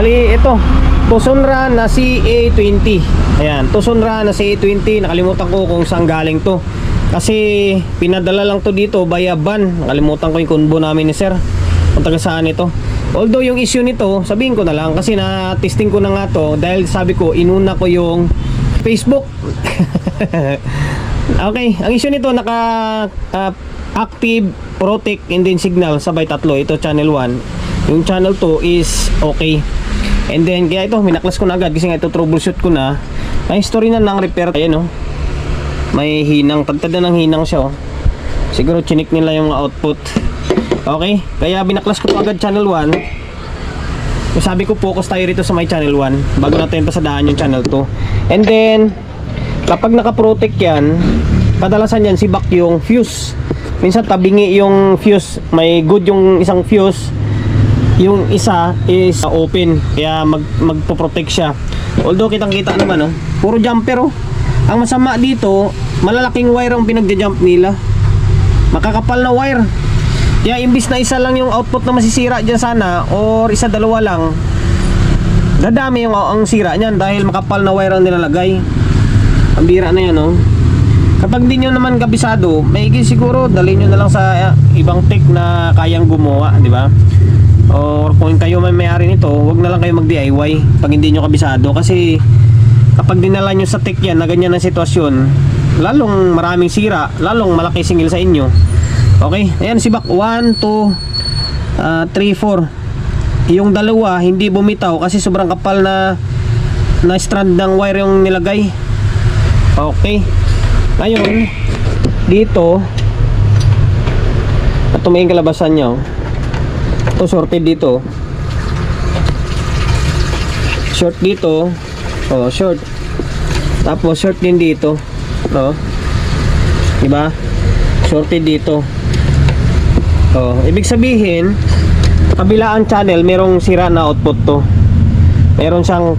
Bali, ito Tucson Run na CA20. Ayan, Tucson Run na CA20. Nakalimutan ko kung saan galing to, kasi pinadala lang to dito via van. Nakalimutan ko yung kunbo namin ni sir kung taga saan ito. Although yung issue nito, sabihin ko na lang kasi na-testing ko na nga to, dahil sabi ko, inuna ko yung Facebook. Okay, ang issue nito, active, protect, and then signal, sabay tatlo. Ito channel 1. Yung channel 2 is okay. And then, kaya ito, minaklas ko na agad kasi nga ito troubleshoot ko na. May history na ng repair. Ayan, oh. May hinang, tagtad na ng hinang siya, oh. Siguro chinik nila yung output. Okay, kaya binaklas ko to agad channel 1. Sabi ko focus tayo rito sa my channel 1 bago natin pasadaan yung channel 2. And then kapag naka-protect yan, kadalasan yan sibak yung fuse. Minsan tabingi yung fuse, may good yung isang fuse, yung isa is open, kaya magpo-protect siya. Although kitang kita naman, oh, puro jumper, oh. Ang masama dito, malalaking wire ang pinagja-jump nila, makakapal na wire. Kaya imbis na isa lang yung output na masisira dyan sana, or isa dalawa lang, dadami yung ang sira niyan dahil makapal na wire ang nilalagay. Ang bira na yan, oh. Kapag di nyo naman kabisado, maigi siguro dalhin nyo na lang sa ibang tech na kayang gumawa, di ba? Or kung kayo may-ari nito, wag na lang kayo mag-DIY pag hindi nyo kabisado, kasi kapag dinala nyo sa tech yan na ganyan ang sitwasyon, lalong maraming sira, lalong malaki singil sa inyo. Okay, ayan sibak 1, 2, 3, 4. Yung dalawa hindi bumitaw kasi sobrang kapal na strand ng wire yung nilagay. Okay, ngayon dito ito may kalabasan nya, oh. Ito sorted dito, short dito, oh, short, tapos short din dito, no? Diba? Shorted dito. Oh, ibig sabihin, kabilaan channel merong sira na output to. Meron siyang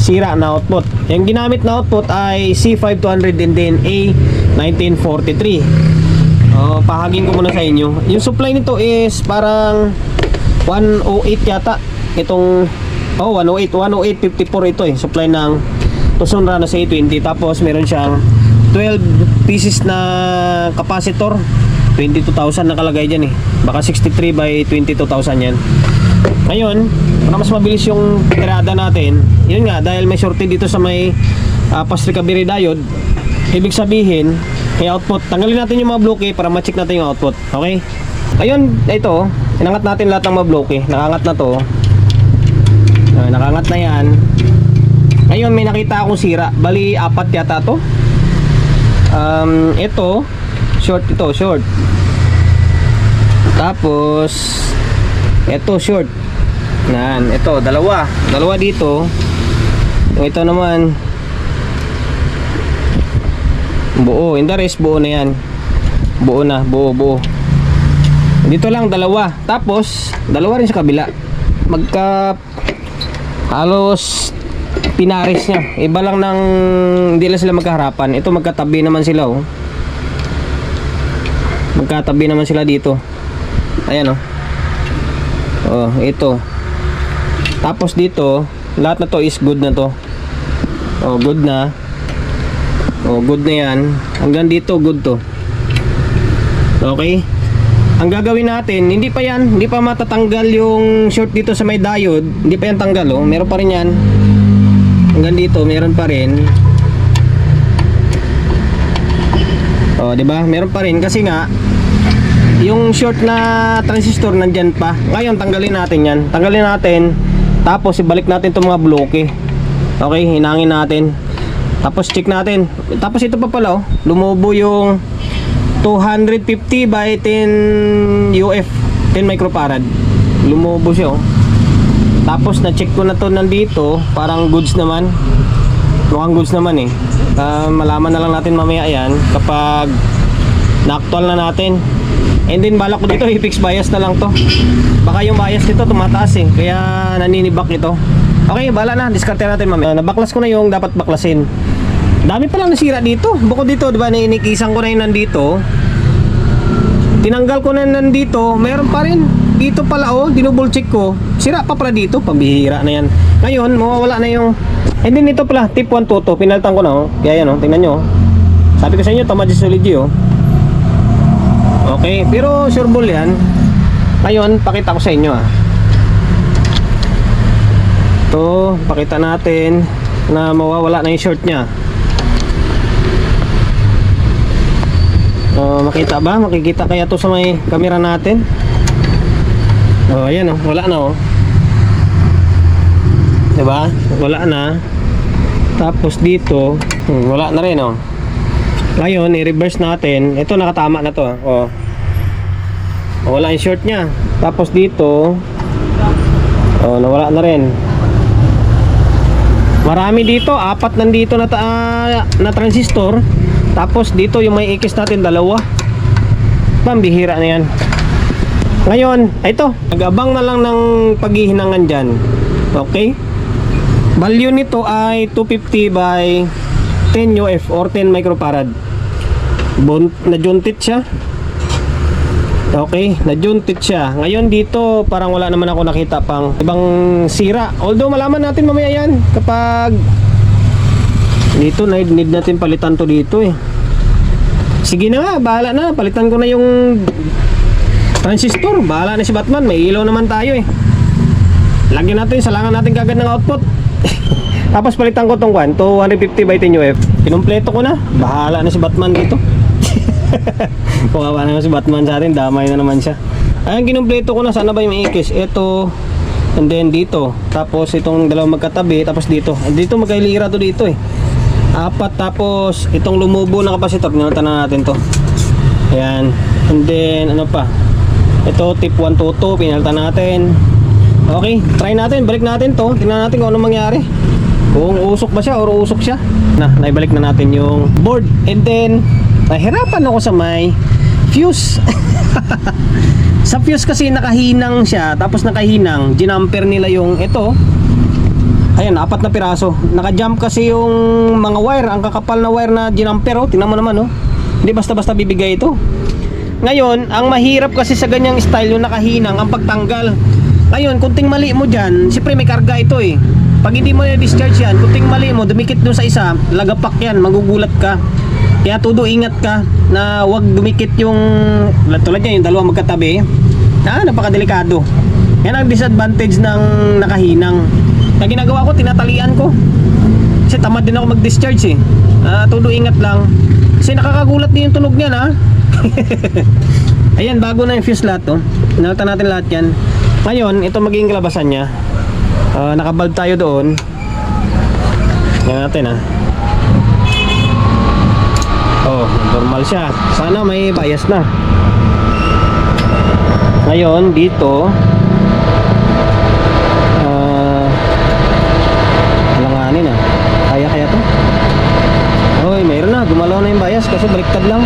sira na output. Yung ginamit na output ay C5200 and then A1943. Oh, pahagin ko muna sa inyo. Yung supply nito is parang 108 yata. Itong 108.54 ito eh. Supply ng Tucson Run na CA20. Tapos meron siyang 12 pieces na capacitor. 22,000 nakalagay dyan eh. Baka 63 by 22,000 yan. Ngayon, para mas mabilis yung tirada natin, yun nga, dahil may shorted dito sa may fast recovery diode, ibig sabihin, may output. Tanggalin natin yung mga bloke para ma-check natin yung output. Okay? Ayun, ito, inangat natin lahat ng mga bloke. Nakangat na to. Nakangat na yan. Ngayon, may nakita akong sira. Bali, 4 yata to. Ito short, ito short, tapos ito short, yan, ito dalawa dito, ito naman buo, in the rest buo na yan, buo dito lang dalawa, tapos dalawa rin sa kabila, magka halos pinaris niya, iba lang ng hindi lang sila magkaharapan. Ito magkatabi naman sila, oh. Magkatabi naman sila dito. Ayan, oh. Oh, ito. Tapos dito, lahat na to is good na to. Oh, good na. Oh, good na yan. Hanggang dito, good to. Okay? Ang gagawin natin, hindi pa matatanggal yung short dito sa may diode. Hindi pa yan tanggal, oh. Meron pa rin yan. Hanggang dito, meron pa rin. Oh, di ba? Meron pa rin kasi nga yung short na transistor nandyan pa. Ngayon tanggalin natin 'yan. Tanggalin natin. Tapos ibalik natin 'tong mga bloke. Okay, hinangin natin. Tapos check natin. Tapos ito pa pala, oh. Lumubo yung 250 by 10 UF, 10 microfarad. Lumubo siya, oh. Tapos na-check ko na 'to nandito, parang goods naman. Mukhang goods naman eh. Malaman na lang natin mamaya yan kapag na-actual na natin. And then balak ko dito i-fix bias na lang to. Baka yung bias nito tumataas eh, kaya naninibak ito. Okay, bala na, diskarte natin mamaya. Nabaklas ko na yung dapat baklasin. Dami pa lang nasira dito. Bukod dito, diba, inikisan ko na yung nandito. Tinanggal ko na nandito, meron pa rin. dito pala dinouble check ko. Sira pa pala dito, pambihira na yan. Ngayon, mawawala na yung and then ito pala, tip 1 to, pinalitan ko na Kaya yan tingnan nyo. Sabi ko sa inyo, tama dyan solid Okay, pero sure ball yan. Ngayon, pakita ko sa inyo Ito, pakita natin na mawawala na yung short nya. Makita ba? Makikita kaya to sa may camera natin? Ayan wala na diba? Wala na. Tapos dito, wala na rin Ngayon, i-reverse natin. Ito nakatama na to wala yung short nya. Tapos dito, nawala na rin. Marami dito, 4 nandito na transistor. Tapos dito yung may ikis natin 2. Pambihira na yan. Ngayon, ito, nag-abang na lang ng paghihinangan dyan. Okay? Value nito ay 250 by 10 UF or 10 microfarad. Najuntit siya. Okay, najuntit siya. Ngayon dito, parang wala naman ako nakita pang ibang sira. Although malaman natin mamaya yan kapag dito need natin palitan to dito Sige na nga, bahala na. Palitan ko na yung transistor. Bahala na si Batman. May ilaw naman tayo Lagyan natin, salangan natin kagad ng output. Tapos palitan ko tong 250 by 10 UF. Kinumpleto ko na. Bahala na si Batman dito. Kawawa naman si Batman sa atin. Damay na naman siya. Ayan, kinumpleto ko na. Sana ba yung ikis? Ito. And then dito. Tapos itong dalawang magkatabi. Tapos dito. Dito magkailira to dito 4. Tapos itong lumubo na kapasitor. Ninalitan na natin to. Ayan. And then ano pa? Ito tip 1 to 2. Pinalitan natin. Okay. Try natin. Balik natin to. Tingnan natin kung anong mangyari. Kung usok ba siya or usok siya. Naibalik na natin yung board. And then nahirapan ako sa may fuse. Sa fuse kasi nakahinang siya. Tapos nakahinang, ginamper nila yung ito. Ayan, 4 na piraso. Naka-jump kasi yung mga wire. Ang kakapal na wire na ginamper tingnan mo naman Hindi basta-basta bibigay ito. Ngayon, ang mahirap kasi sa ganyang style yung nakahinang, ang pagtanggal. Ngayon, kunting mali mo dyan, siyempre may karga ito Pag hindi mo na-discharge yan, kunting mali mo, dumikit doon sa isa, lagapak yan, magugulat ka. Kaya todo ingat ka na wag dumikit yung tulad yan, yung dalawa magkatabi. Napakadelikado. Yan ang disadvantage ng nakahinang. Na ginagawa ko, tinatalian ko. Kasi tamad din ako mag-discharge todo ingat lang. Kasi nakakagulat din yung tunog niyan Ayan, bago na yung fuse lahat Inalitan natin lahat yan. Ngayon, ito magiging kalabasan niya. Nakabulb tayo doon. Yan natin normal siya. Sana may bias na. Ngayon dito alanganin kaya to. Mayroon na, gumalaw na yung bias kasi baliktad lang.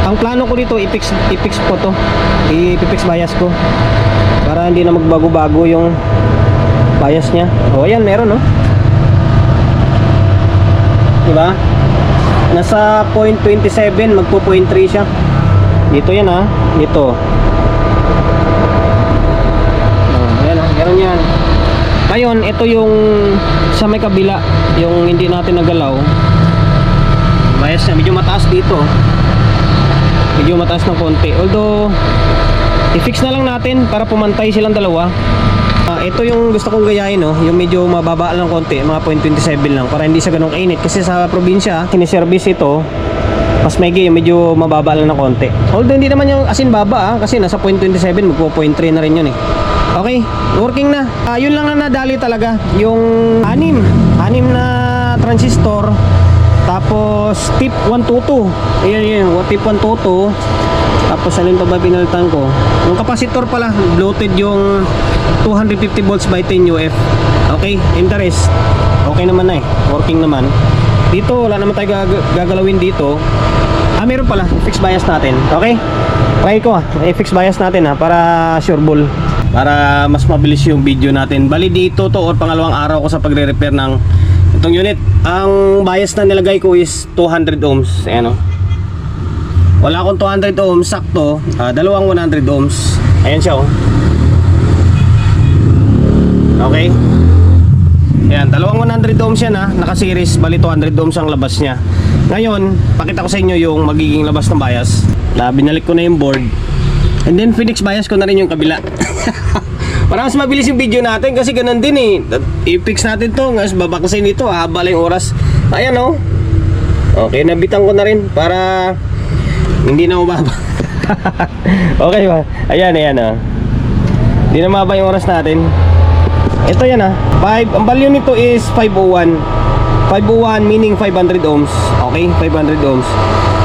Ang plano ko dito i-fix ko to. I-fix bias ko para hindi na magbago-bago yung bias niya. Ayan, meron diba? Nasa 0.27, magpo 0.3 siya. Dito yan dito. Ayan meron yan. Ngayon, ito yung sa may kabila, yung hindi natin nagalaw. Bias niya, medyo mataas dito. Medyo mataas ng konti. Although, i-fix na lang natin para pumantay silang dalawa. Ito yung gusto kong gayahin yung medyo mababa lang konti, mga 0.27 lang para hindi siya ganun kainit kasi sa probinsya siniservice ito mas medyo mababa lang ng konti. Although hindi naman yung asin baba kasi nasa 0.27, magpo 0.3 na rin yun Okay, working na. Yun lang na nadali talaga yung 6 na transistor. Tapos tip 122. Ayan tip 122. Tapos alin pa ba pinalitan ko? Yung capacitor pala, bloated yung 250 volts by 10 UF. Okay, interest. Okay naman working naman. Dito, wala naman tayo gagalawin dito. Meron pala, fix bias natin. Okay? Try ko i-fix bias natin para sure ball. Para mas mabilis yung video natin. Bali dito to or pangalawang araw ko sa pagre-repair ng itong unit. Ang bias na nilagay ko is 200 ohms. Ayan Wala akong 200 ohms sakto, dalawang 100 ohms. Ayan siya Okay? Ayan, dalawang 100 ohms yan ha, naka-series, bali 200 ohms ang labas niya. Ngayon, pakita ko sa inyo yung magiging labas ng bias. Binalik ko na yung board. And then Phoenix bias ko na rin yung kabila. Para mas mabilis yung video natin kasi ganun din eh. I-fix natin to, mas babakasin dito, haba lang yung oras. Ayan oh. Okay, nabitan ko na rin para hindi na umaba. Okay ba? Ayan, ayan oh. Hindi na mababa yung oras natin. Ito yan ah, 5, ang value nito is 501. 501 meaning 500 ohms. Okay, 500 ohms.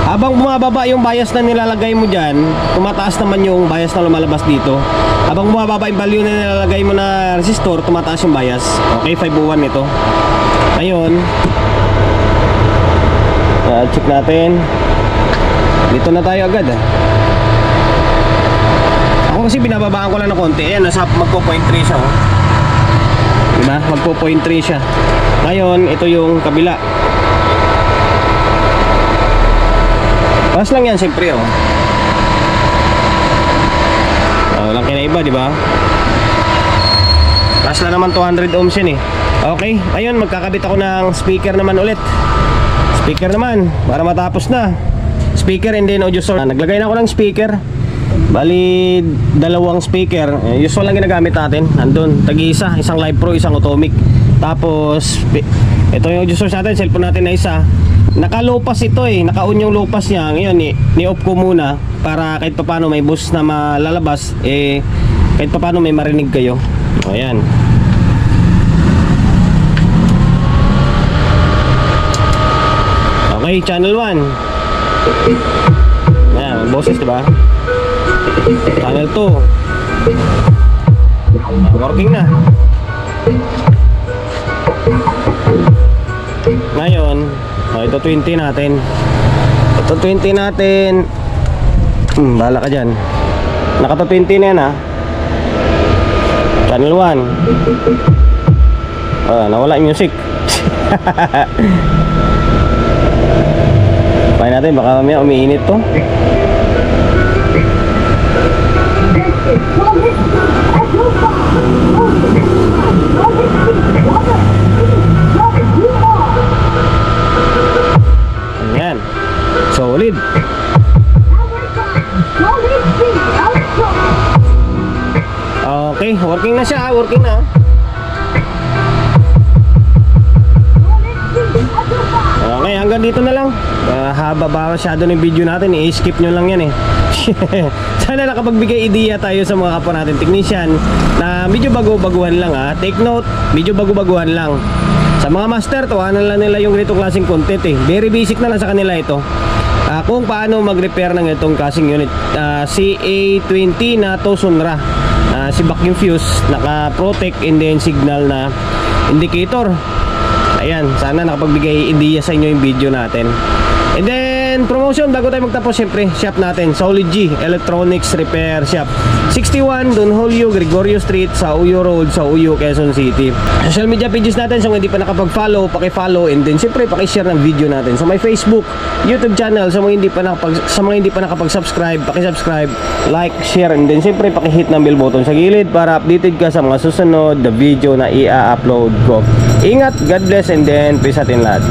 Habang bumababa yung bias na nilalagay mo dyan, tumataas naman yung bias na lumalabas dito. Habang bumababa yung value na nilalagay mo na resistor, tumataas yung bias. Okay, 501 ito. Ngayon, check natin. Dito na tayo agad ah. Ako kasi binababaan ko lang ng konti. Ayan, nasa magpo-0.3 siya oh. Diba? Magpo-0.3 siya. Ngayon, ito yung kabila. Pas lang yan, siyempre oh. Walang kinaiba, diba? Pas lang naman 200 ohms yun eh. Okay, ayun, magkakabit ako ng speaker naman ulit. Speaker naman, para matapos na. Speaker and then audio source. Naglagay na ako ng speaker. Bali, dalawang speaker. Usual lang ginagamit natin. Andun, tag-isa, isang Live Pro, isang Atomic. Tapos, ito yung audio source natin, cellphone natin na isa. Naka-low pass ito eh, naka-on yung low pass niya. Ngayon, ni-off ko muna para kahit paano may boost na malalabas, kahit paano may marinig kayo. Ayan. Okay, channel 1. Ayan, boses diba? Channel 2. Working na. Ngayon, ito 20 natin. Ito 20 natin. Bahala ka dyan. Naka 20 na yan ha. Channel 1. Nawala yung music. Pahay natin, baka mamaya umiinit to. Ayan. Solid. Okay, working na siya, working na. Okay, hanggang dito na lang. Haba ba masyado ng video natin, i-skip nyo lang yan eh. Sana nakapagbigay idea tayo sa mga kapwa natin technician na medyo bago-baguhan lang ha. Take note, medyo bago-baguhan lang. Sa mga master, tawanan lang nila yung ganitong klaseng content eh. Very basic na lang sa kanila ito. Kung paano mag-repair ng itong casing unit. CA20 na to Sunra. Si vacuum fuse, naka-protect and then signal na indicator. Ayan, sana nakapagbigay idea sa inyo yung video natin. And then, promotion, bago tayo magtapos, syempre, shop natin, Solid G Electronics Repair Shop. 61, Don Julio, Gregorio Street, sa Uyo Road, sa Uyo, Quezon City. Social media pages natin, so kung hindi pa nakapag-follow, paki-follow, and then, syempre, paki-share ng video natin. So, may Facebook, YouTube channel, sa mga hindi pa nakapag-subscribe, paki-subscribe, like, share, and then, syempre, paki-hit ng bell button sa gilid para updated ka sa mga susunod na video na i-upload ko. Ingat, God bless, and then, peace atin lahat.